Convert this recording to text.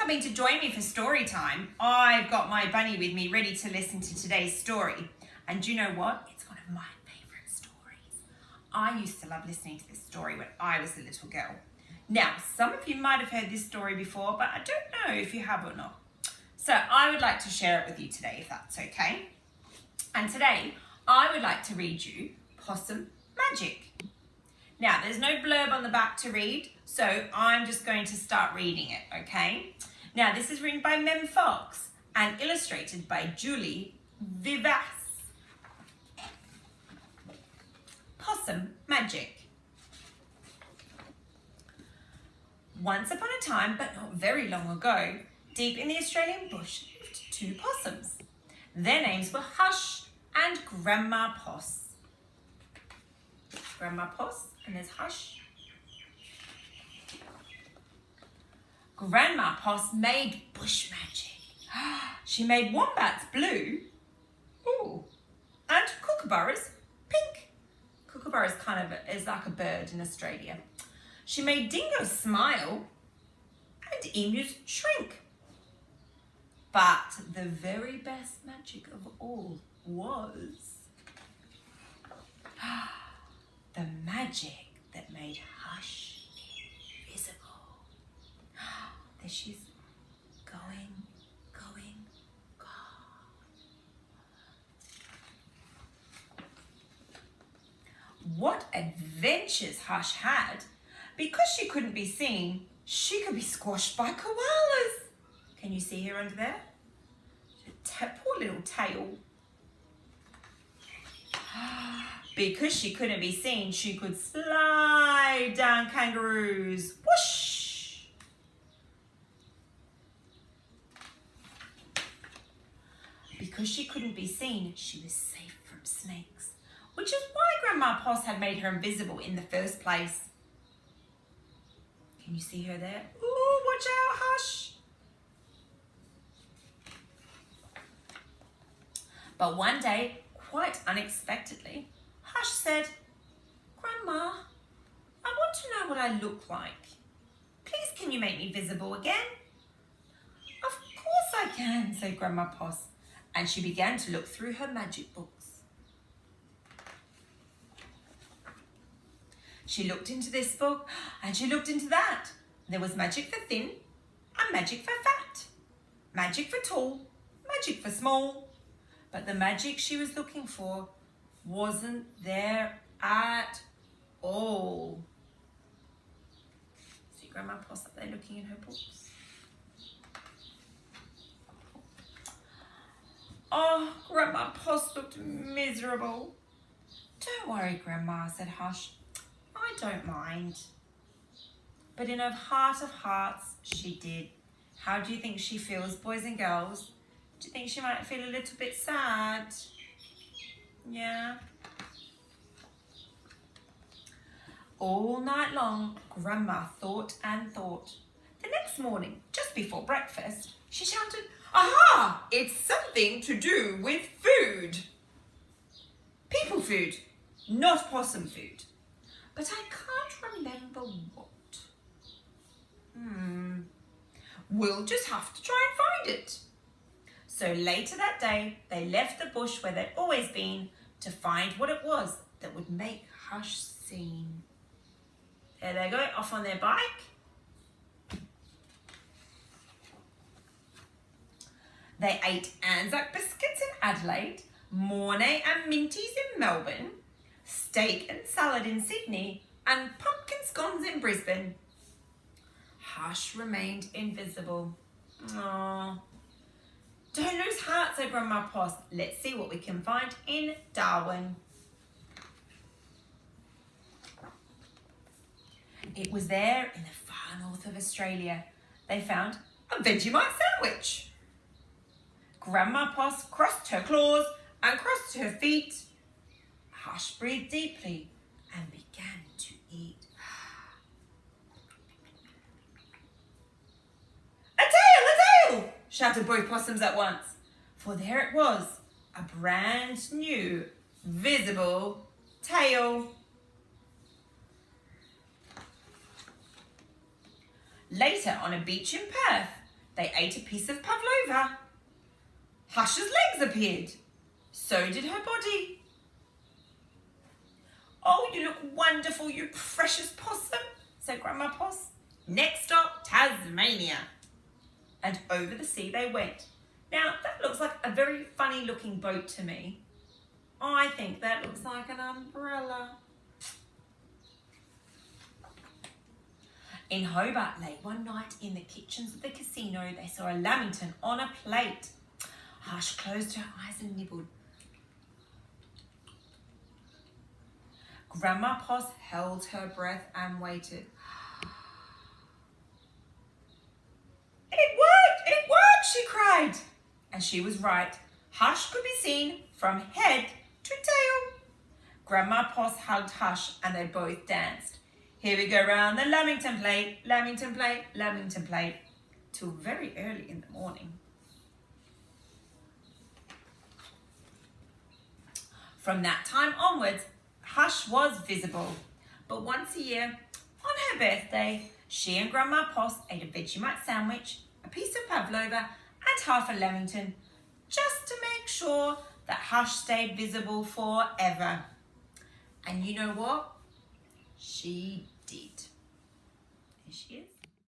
coming to join me for story time. I've got my bunny with me ready to listen to today's story. And you know what? It's one of my favourite stories. I used to love listening to this story when I was a little girl. Now, some of you might have heard this story before, but I don't know if you have or not. So I would like to share it with you today, if that's okay. And today, I would like to read you Possum Magic. Now, there's no blurb on the back to read, so I'm just going to start reading it, okay? Now, this is written by Mem Fox and illustrated by Julie Vivas. Possum Magic. Once upon a time, but not very long ago, deep in the Australian bush lived two possums. Their names were Hush and Grandma Poss. Grandma Poss, and there's Hush. Grandma Poss made bush magic. She made wombats blue, and kookaburras pink. Kookaburra is like a bird in Australia. She made dingoes smile and emus shrink. But the very best magic of all was the magic that made Hush invisible. There she's going. What adventures Hush had. Because she couldn't be seen, she could be squashed by koalas. Can you see her under there? Poor little tail. Because she couldn't be seen, she could slide down kangaroos. Whoosh! Because she couldn't be seen, she was safe from snakes, which is why Grandma Poss had made her invisible in the first place. Can you see her there? Ooh, watch out, Hush! But one day, quite unexpectedly, Hush said, Grandma, I want to know what I look like. Please, can you make me visible again? Of course I can, said Grandma Poss, and she began to look through her magic books. She looked into this book and she looked into that. There was magic for thin and magic for fat, magic for tall, magic for small. But the magic she was looking for wasn't there at all. See Grandma Poss up there looking in her books. Oh, Grandma Poss looked miserable. Don't worry, Grandma, said Hush. I don't mind. But in her heart of hearts, she did. How do you think she feels, boys and girls? Do you think she might feel a little bit sad? Yeah. All night long, Grandma thought and thought. The next morning, just before breakfast, she shouted, Aha! It's something to do with food. People food, not possum food. But I can't remember what. We'll just have to try and find it. So later that day, they left the bush where they'd always been to find what it was that would make Hush seen. There they go, off on their bike. They ate Anzac biscuits in Adelaide, Mornay and Minties in Melbourne, steak and salad in Sydney, and pumpkin scones in Brisbane. Hush remained invisible. Aww. Don't lose heart, said Grandma Poss. Let's see what we can find in Darwin. It was there in the far north of Australia. They found a Vegemite sandwich. Grandma Poss crossed her claws and crossed her feet. Hush breathed deeply and began to eat. A tail! Shouted both possums at once. For there it was, a brand new, visible tail. Later, on a beach in Perth, They ate a piece of pavlova. Hush's legs appeared. So did her body. "Oh, you look wonderful, you precious possum," said Grandma Poss. "Next stop, Tasmania." And over the sea they went. Now, that looks like a very funny looking boat to me. I think that looks like an umbrella. In Hobart Lake, one night in the kitchens of the casino, they saw a lamington on a plate. Hush closed her eyes and nibbled. Grandma Poss held her breath and waited. It worked, she cried. And she was right. Hush could be seen from head to tail. Grandma Poss hugged Hush and they both danced. Here we go round the lamington plate, lamington plate, lamington plate, till very early in the morning. From that time onwards, Hush was visible. But once a year, on her birthday, she and Grandma Poss ate a Vegemite sandwich, a piece of pavlova, and half a lamington, just to make sure that Hush stayed visible forever. And you know what? She did. Here she is.